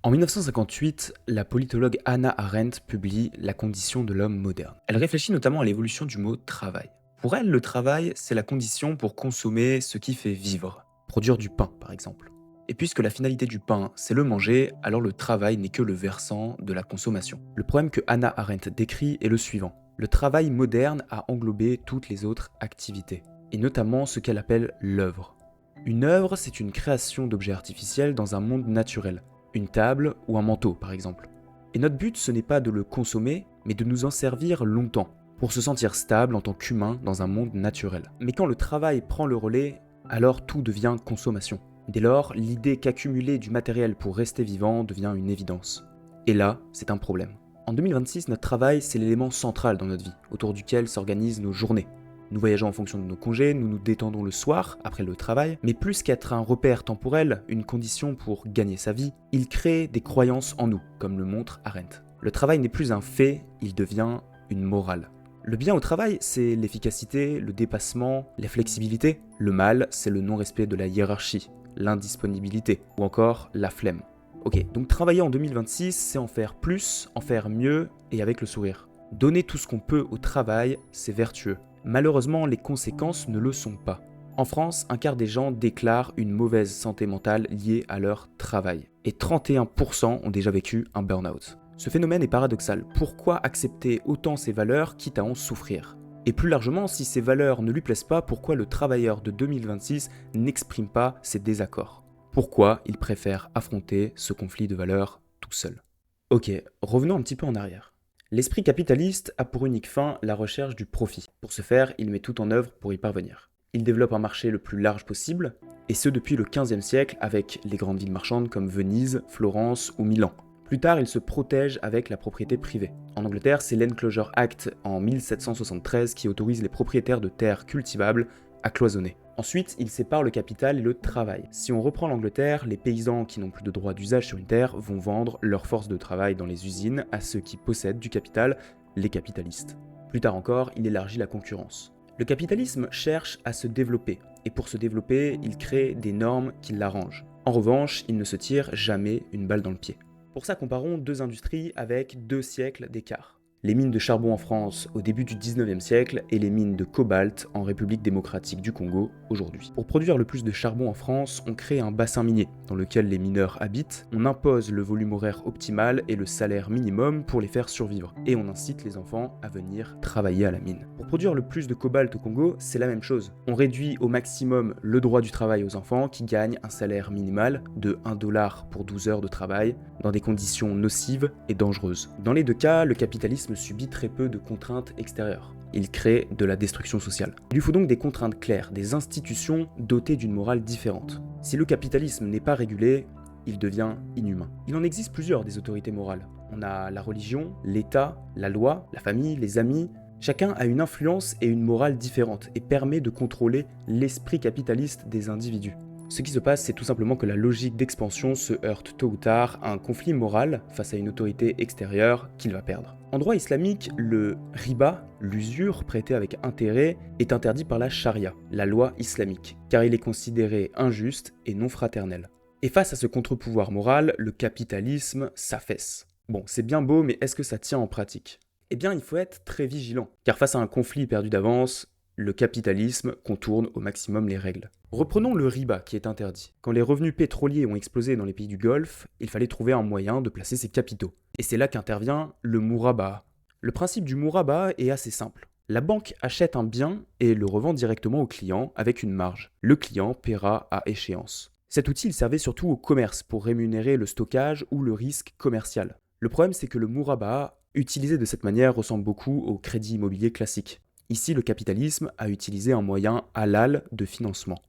En 1958, la politologue Hannah Arendt publie La condition de l'homme moderne. Elle réfléchit notamment à l'évolution du mot travail. Pour elle, le travail, c'est la condition pour consommer ce qui fait vivre, produire du pain par exemple. Et puisque la finalité du pain, c'est le manger, alors le travail n'est que le versant de la consommation. Le problème que Hannah Arendt décrit est le suivant. Le travail moderne a englobé toutes les autres activités, et notamment ce qu'elle appelle l'œuvre. Une œuvre, c'est une création d'objets artificiels dans un monde naturel. Une table ou un manteau par exemple. Et notre but, ce n'est pas de le consommer, mais de nous en servir longtemps, pour se sentir stable en tant qu'humain dans un monde naturel. Mais quand le travail prend le relais, alors tout devient consommation. Dès lors, l'idée qu'accumuler du matériel pour rester vivant devient une évidence. Et là, c'est un problème. En 2026, notre travail, c'est l'élément central dans notre vie, autour duquel s'organisent nos journées. Nous voyageons en fonction de nos congés, nous nous détendons le soir, après le travail, mais plus qu'être un repère temporel, une condition pour gagner sa vie, il crée des croyances en nous, comme le montre Arendt. Le travail n'est plus un fait, il devient une morale. Le bien au travail, c'est l'efficacité, le dépassement, la flexibilité. Le mal, c'est le non-respect de la hiérarchie, l'indisponibilité, ou encore la flemme. Ok, donc travailler en 2026, c'est en faire plus, en faire mieux et avec le sourire. Donner tout ce qu'on peut au travail, c'est vertueux. Malheureusement, les conséquences ne le sont pas. En France, un quart des gens déclarent une mauvaise santé mentale liée à leur travail. Et 31% ont déjà vécu un burn-out. Ce phénomène est paradoxal. Pourquoi accepter autant ces valeurs quitte à en souffrir ? Et plus largement, si ces valeurs ne lui plaisent pas, pourquoi le travailleur de 2026 n'exprime pas ses désaccords ? Pourquoi il préfère affronter ce conflit de valeurs tout seul ? Ok, revenons un petit peu en arrière. L'esprit capitaliste a pour unique fin la recherche du profit. Pour ce faire, il met tout en œuvre pour y parvenir. Il développe un marché le plus large possible, et ce depuis le XVe siècle avec les grandes villes marchandes comme Venise, Florence ou Milan. Plus tard, il se protège avec la propriété privée. En Angleterre, c'est l'Enclosure Act en 1773 qui autorise les propriétaires de terres cultivables à cloisonner. Ensuite, il sépare le capital et le travail. Si on reprend l'Angleterre, les paysans qui n'ont plus de droit d'usage sur une terre vont vendre leur force de travail dans les usines à ceux qui possèdent du capital, les capitalistes. Plus tard encore, il élargit la concurrence. Le capitalisme cherche à se développer, et pour se développer, il crée des normes qui l'arrangent. En revanche, il ne se tire jamais une balle dans le pied. Pour ça, comparons deux industries avec 2 siècles d'écart. Les mines de charbon en France au début du 19e siècle et les mines de cobalt en République démocratique du Congo aujourd'hui. Pour produire le plus de charbon en France, on crée un bassin minier dans lequel les mineurs habitent, on impose le volume horaire optimal et le salaire minimum pour les faire survivre, et on incite les enfants à venir travailler à la mine. Pour produire le plus de cobalt au Congo, c'est la même chose. On réduit au maximum le droit du travail aux enfants qui gagnent un salaire minimal de 1 dollar pour 12 heures de travail dans des conditions nocives et dangereuses. Dans les deux cas, le capitalisme subit très peu de contraintes extérieures. Il crée de la destruction sociale. Il lui faut donc des contraintes claires, des institutions dotées d'une morale différente. Si le capitalisme n'est pas régulé, il devient inhumain. Il en existe plusieurs des autorités morales. On a la religion, l'État, la loi, la famille, les amis. Chacun a une influence et une morale différente et permet de contrôler l'esprit capitaliste des individus. Ce qui se passe, c'est tout simplement que la logique d'expansion se heurte tôt ou tard à un conflit moral face à une autorité extérieure qu'il va perdre. En droit islamique, le riba, l'usure prêtée avec intérêt, est interdit par la charia, la loi islamique, car il est considéré injuste et non fraternel. Et face à ce contre-pouvoir moral, le capitalisme s'affaisse. Bon, c'est bien beau, mais est-ce que ça tient en pratique ? Eh bien, il faut être très vigilant, car face à un conflit perdu d'avance, le capitalisme contourne au maximum les règles. Reprenons le riba qui est interdit. Quand les revenus pétroliers ont explosé dans les pays du Golfe, il fallait trouver un moyen de placer ses capitaux. Et c'est là qu'intervient le mourabaha. Le principe du mourabaha est assez simple. La banque achète un bien et le revend directement au client avec une marge. Le client paiera à échéance. Cet outil il servait surtout au commerce pour rémunérer le stockage ou le risque commercial. Le problème c'est que le mourabaha, utilisé de cette manière, ressemble beaucoup au crédit immobilier classique. Ici, le capitalisme a utilisé un moyen halal de financement,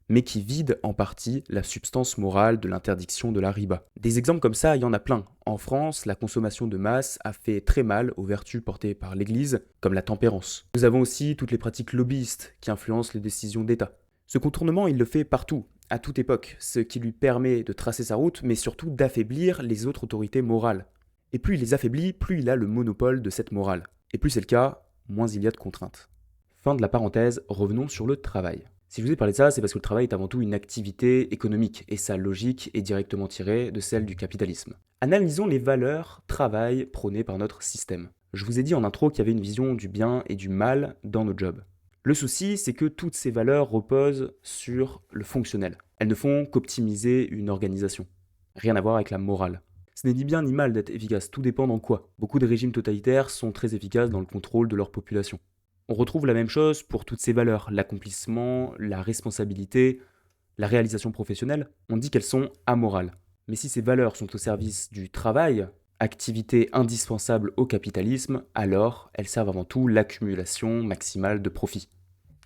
mais qui vide en partie la substance morale de l'interdiction de la riba. Des exemples comme ça, il y en a plein. En France, la consommation de masse a fait très mal aux vertus portées par l'Église, comme la tempérance. Nous avons aussi toutes les pratiques lobbyistes qui influencent les décisions d'État. Ce contournement, il le fait partout, à toute époque, ce qui lui permet de tracer sa route, mais surtout d'affaiblir les autres autorités morales. Et plus il les affaiblit, plus il a le monopole de cette morale. Et plus c'est le cas, moins il y a de contraintes. Fin de la parenthèse, revenons sur le travail. Si je vous ai parlé de ça, c'est parce que le travail est avant tout une activité économique, et sa logique est directement tirée de celle du capitalisme. Analysons les valeurs travail prônées par notre système. Je vous ai dit en intro qu'il y avait une vision du bien et du mal dans nos jobs. Le souci, c'est que toutes ces valeurs reposent sur le fonctionnel. Elles ne font qu'optimiser une organisation. Rien à voir avec la morale. Ce n'est ni bien ni mal d'être efficace, tout dépend dans quoi. Beaucoup de régimes totalitaires sont très efficaces dans le contrôle de leur population. On retrouve la même chose pour toutes ces valeurs, l'accomplissement, la responsabilité, la réalisation professionnelle. On dit qu'elles sont amorales. Mais si ces valeurs sont au service du travail, activité indispensable au capitalisme, alors elles servent avant tout l'accumulation maximale de profits.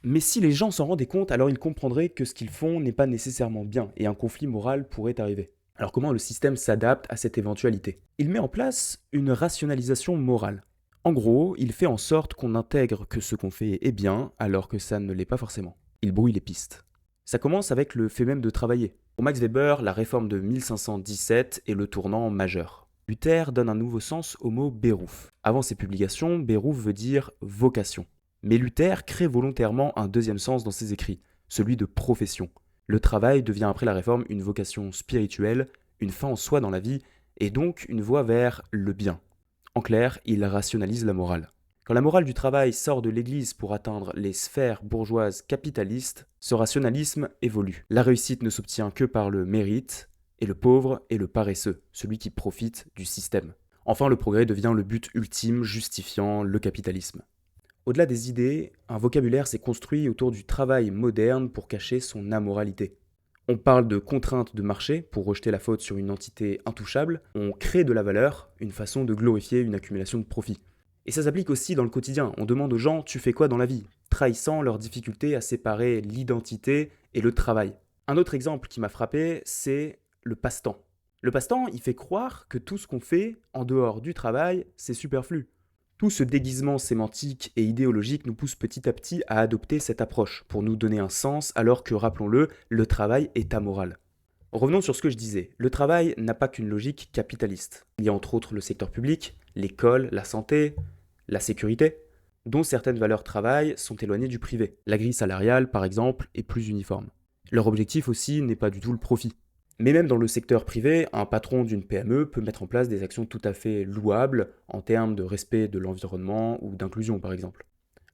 Mais si les gens s'en rendaient compte, alors ils comprendraient que ce qu'ils font n'est pas nécessairement bien et un conflit moral pourrait arriver. Alors comment le système s'adapte à cette éventualité? Il met en place une rationalisation morale. En gros, il fait en sorte qu'on intègre que ce qu'on fait est bien alors que ça ne l'est pas forcément. Il brouille les pistes. Ça commence avec le fait même de travailler. Pour Max Weber, la réforme de 1517 est le tournant majeur. Luther donne un nouveau sens au mot Beruf. Avant ses publications, Beruf veut dire vocation. Mais Luther crée volontairement un deuxième sens dans ses écrits, celui de profession. Le travail devient après la réforme une vocation spirituelle, une fin en soi dans la vie, et donc une voie vers le bien. En clair, il rationalise la morale. Quand la morale du travail sort de l'Église pour atteindre les sphères bourgeoises capitalistes, ce rationalisme évolue. La réussite ne s'obtient que par le mérite, et le pauvre est le paresseux, celui qui profite du système. Enfin, le progrès devient le but ultime justifiant le capitalisme. Au-delà des idées, un vocabulaire s'est construit autour du travail moderne pour cacher son amoralité. On parle de contrainte de marché pour rejeter la faute sur une entité intouchable, on crée de la valeur, une façon de glorifier une accumulation de profits. Et ça s'applique aussi dans le quotidien, on demande aux gens tu fais quoi dans la vie, trahissant leur difficulté à séparer l'identité et le travail. Un autre exemple qui m'a frappé, c'est le passe-temps. Le passe-temps, il fait croire que tout ce qu'on fait en dehors du travail, c'est superflu. Tout ce déguisement sémantique et idéologique nous pousse petit à petit à adopter cette approche pour nous donner un sens alors que, rappelons-le, le travail est amoral. Revenons sur ce que je disais, le travail n'a pas qu'une logique capitaliste. Il y a entre autres le secteur public, l'école, la santé, la sécurité, dont certaines valeurs travail sont éloignées du privé. La grille salariale, par exemple, est plus uniforme. Leur objectif aussi n'est pas du tout le profit. Mais même dans le secteur privé, un patron d'une PME peut mettre en place des actions tout à fait louables en termes de respect de l'environnement ou d'inclusion par exemple.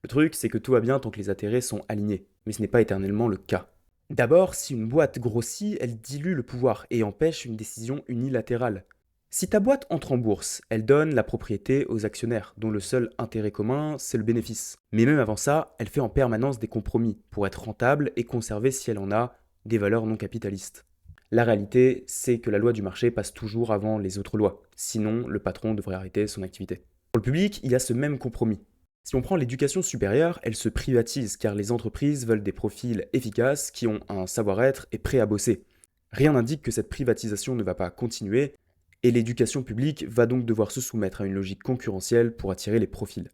Le truc, c'est que tout va bien tant que les intérêts sont alignés, mais ce n'est pas éternellement le cas. D'abord, si une boîte grossit, elle dilue le pouvoir et empêche une décision unilatérale. Si ta boîte entre en bourse, elle donne la propriété aux actionnaires, dont le seul intérêt commun, c'est le bénéfice. Mais même avant ça, elle fait en permanence des compromis pour être rentable et conserver, si elle en a, des valeurs non capitalistes. La réalité, c'est que la loi du marché passe toujours avant les autres lois. Sinon, le patron devrait arrêter son activité. Pour le public, il y a ce même compromis. Si on prend l'éducation supérieure, elle se privatise car les entreprises veulent des profils efficaces qui ont un savoir-être et prêts à bosser. Rien n'indique que cette privatisation ne va pas continuer et l'éducation publique va donc devoir se soumettre à une logique concurrentielle pour attirer les profils.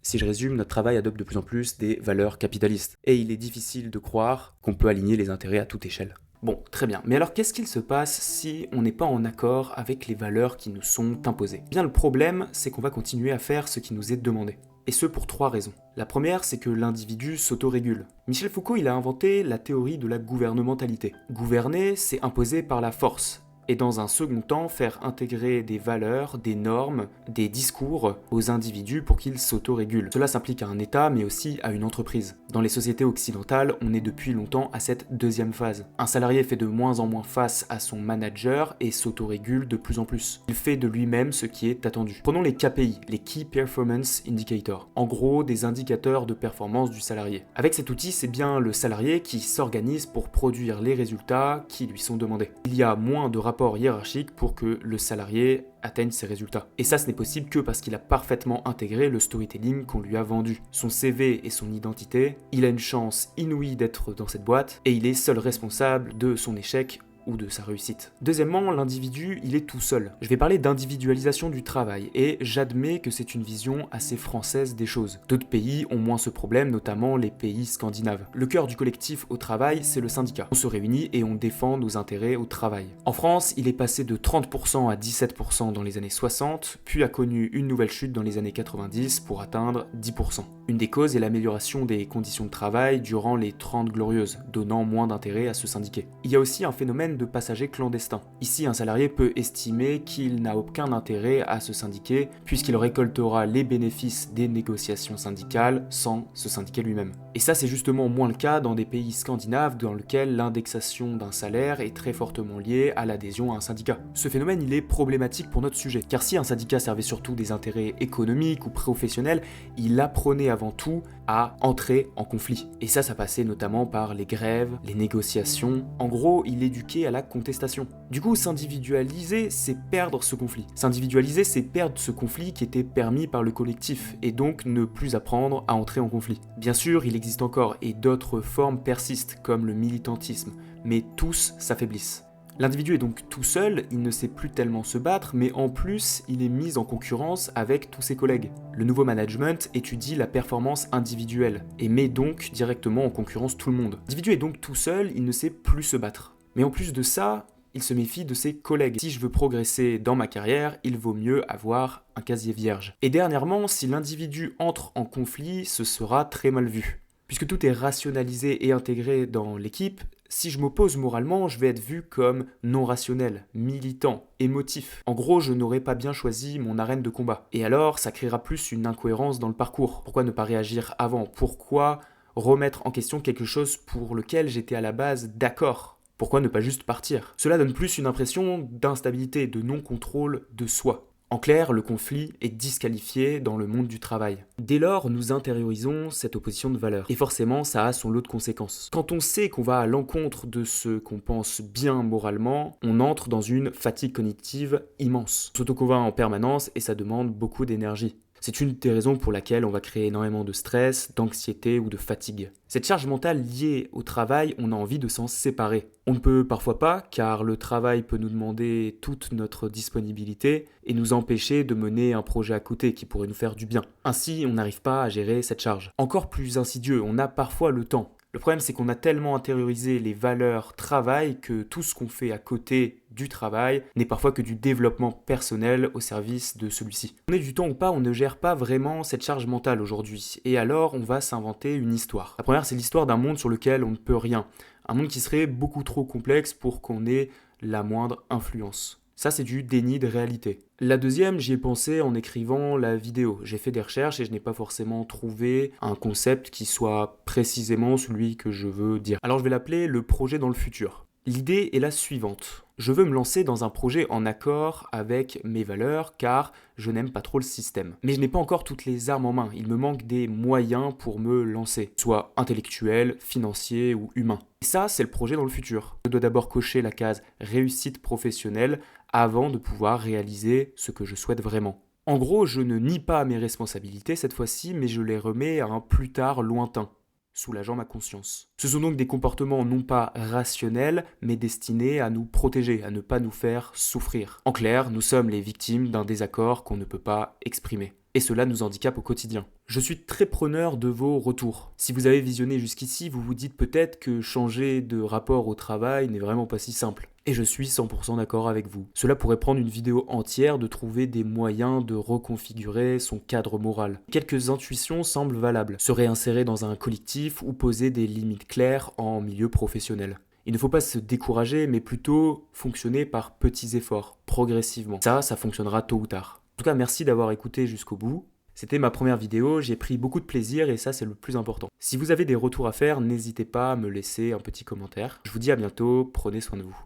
Si je résume, notre travail adopte de plus en plus des valeurs capitalistes et il est difficile de croire qu'on peut aligner les intérêts à toute échelle. Bon, très bien. Mais alors qu'est-ce qu'il se passe si on n'est pas en accord avec les valeurs qui nous sont imposées? Eh bien, le problème, c'est qu'on va continuer à faire ce qui nous est demandé. Et ce pour 3 raisons. La première, c'est que l'individu s'autorégule. Michel Foucault, il a inventé la théorie de la gouvernementalité. Gouverner, c'est imposer par la force. Et dans un second temps, faire intégrer des valeurs, des normes, des discours aux individus pour qu'ils s'autorégulent. Cela s'implique à un État, mais aussi à une entreprise. Dans les sociétés occidentales, on est depuis longtemps à cette deuxième phase. Un salarié fait de moins en moins face à son manager et s'autorégule de plus en plus. Il fait de lui-même ce qui est attendu. Prenons les KPI, les Key Performance Indicators. En gros, des indicateurs de performance du salarié. Avec cet outil, c'est bien le salarié qui s'organise pour produire les résultats qui lui sont demandés. Il y a moins de rapport hiérarchique pour que le salarié atteigne ses résultats. Et ça, ce n'est possible que parce qu'il a parfaitement intégré le storytelling qu'on lui a vendu. Son CV et son identité, il a une chance inouïe d'être dans cette boîte et il est seul responsable de son échec ou de sa réussite. Deuxièmement, l'individu, il est tout seul. Je vais parler d'individualisation du travail, et j'admets que c'est une vision assez française des choses. D'autres pays ont moins ce problème, notamment les pays scandinaves. Le cœur du collectif au travail, c'est le syndicat. On se réunit et on défend nos intérêts au travail. En France, il est passé de 30% à 17% dans les années 60, puis a connu une nouvelle chute dans les années 90 pour atteindre 10%. Une des causes est l'amélioration des conditions de travail durant les 30 glorieuses, donnant moins d'intérêt à se syndiquer. Il y a aussi un phénomène de passagers clandestins. Ici, un salarié peut estimer qu'il n'a aucun intérêt à se syndiquer, puisqu'il récoltera les bénéfices des négociations syndicales sans se syndiquer lui-même. Et ça, c'est justement moins le cas dans des pays scandinaves dans lesquels l'indexation d'un salaire est très fortement liée à l'adhésion à un syndicat. Ce phénomène, il est problématique pour notre sujet, car si un syndicat servait surtout des intérêts économiques ou professionnels, il apprenait avant tout à entrer en conflit. Et ça passait notamment par les grèves, les négociations. En gros, il éduquait à la contestation. Du coup, s'individualiser, c'est perdre ce conflit. S'individualiser, c'est perdre ce conflit qui était permis par le collectif, et donc ne plus apprendre à entrer en conflit. Bien sûr, il existe encore, et d'autres formes persistent, comme le militantisme, mais tous s'affaiblissent. L'individu est donc tout seul, il ne sait plus tellement se battre, mais en plus, il est mis en concurrence avec tous ses collègues. Le nouveau management étudie la performance individuelle, et met donc directement en concurrence tout le monde. L'individu est donc tout seul, il ne sait plus se battre. Mais en plus de ça, il se méfie de ses collègues. Si je veux progresser dans ma carrière, il vaut mieux avoir un casier vierge. Et dernièrement, si l'individu entre en conflit, ce sera très mal vu. Puisque tout est rationalisé et intégré dans l'équipe, si je m'oppose moralement, je vais être vu comme non rationnel, militant, émotif. En gros, je n'aurais pas bien choisi mon arène de combat. Et alors, ça créera plus une incohérence dans le parcours. Pourquoi ne pas réagir avant? Pourquoi remettre en question quelque chose pour lequel j'étais à la base d'accord? Pourquoi ne pas juste partir? Cela donne plus une impression d'instabilité, de non-contrôle de soi. En clair, le conflit est disqualifié dans le monde du travail. Dès lors, nous intériorisons cette opposition de valeurs. Et forcément, ça a son lot de conséquences. Quand on sait qu'on va à l'encontre de ce qu'on pense bien moralement, on entre dans une fatigue cognitive immense. On s'auto-convainc en permanence et ça demande beaucoup d'énergie. C'est une des raisons pour laquelle on va créer énormément de stress, d'anxiété ou de fatigue. Cette charge mentale liée au travail, on a envie de s'en séparer. On ne peut parfois pas, car le travail peut nous demander toute notre disponibilité et nous empêcher de mener un projet à côté qui pourrait nous faire du bien. Ainsi, on n'arrive pas à gérer cette charge. Encore plus insidieux, on a parfois le temps. Le problème, c'est qu'on a tellement intériorisé les valeurs travail que tout ce qu'on fait à côté du travail n'est parfois que du développement personnel au service de celui-ci. On ait du temps ou pas, on ne gère pas vraiment cette charge mentale aujourd'hui. Et alors, on va s'inventer une histoire. La première, c'est l'histoire d'un monde sur lequel on ne peut rien. Un monde qui serait beaucoup trop complexe pour qu'on ait la moindre influence. Ça, c'est du déni de réalité. La deuxième, j'y ai pensé en écrivant la vidéo. J'ai fait des recherches et je n'ai pas forcément trouvé un concept qui soit précisément celui que je veux dire. Alors je vais l'appeler le projet dans le futur. L'idée est la suivante. Je veux me lancer dans un projet en accord avec mes valeurs car je n'aime pas trop le système. Mais je n'ai pas encore toutes les armes en main. Il me manque des moyens pour me lancer, soit intellectuels, financiers ou humains. Et ça, c'est le projet dans le futur. Je dois d'abord cocher la case réussite professionnelle avant de pouvoir réaliser ce que je souhaite vraiment. En gros, je ne nie pas mes responsabilités cette fois-ci, mais je les remets à un plus tard lointain, soulageant ma conscience. Ce sont donc des comportements non pas rationnels, mais destinés à nous protéger, à ne pas nous faire souffrir. En clair, nous sommes les victimes d'un désaccord qu'on ne peut pas exprimer. Et cela nous handicape au quotidien. Je suis très preneur de vos retours. Si vous avez visionné jusqu'ici, vous vous dites peut-être que changer de rapport au travail n'est vraiment pas si simple. Et je suis 100% d'accord avec vous. Cela pourrait prendre une vidéo entière de trouver des moyens de reconfigurer son cadre moral. Quelques intuitions semblent valables. Se réinsérer dans un collectif ou poser des limites claires en milieu professionnel. Il ne faut pas se décourager, mais plutôt fonctionner par petits efforts, progressivement. Ça fonctionnera tôt ou tard. En tout cas, merci d'avoir écouté jusqu'au bout. C'était ma première vidéo, j'ai pris beaucoup de plaisir et ça c'est le plus important. Si vous avez des retours à faire, n'hésitez pas à me laisser un petit commentaire. Je vous dis à bientôt, prenez soin de vous.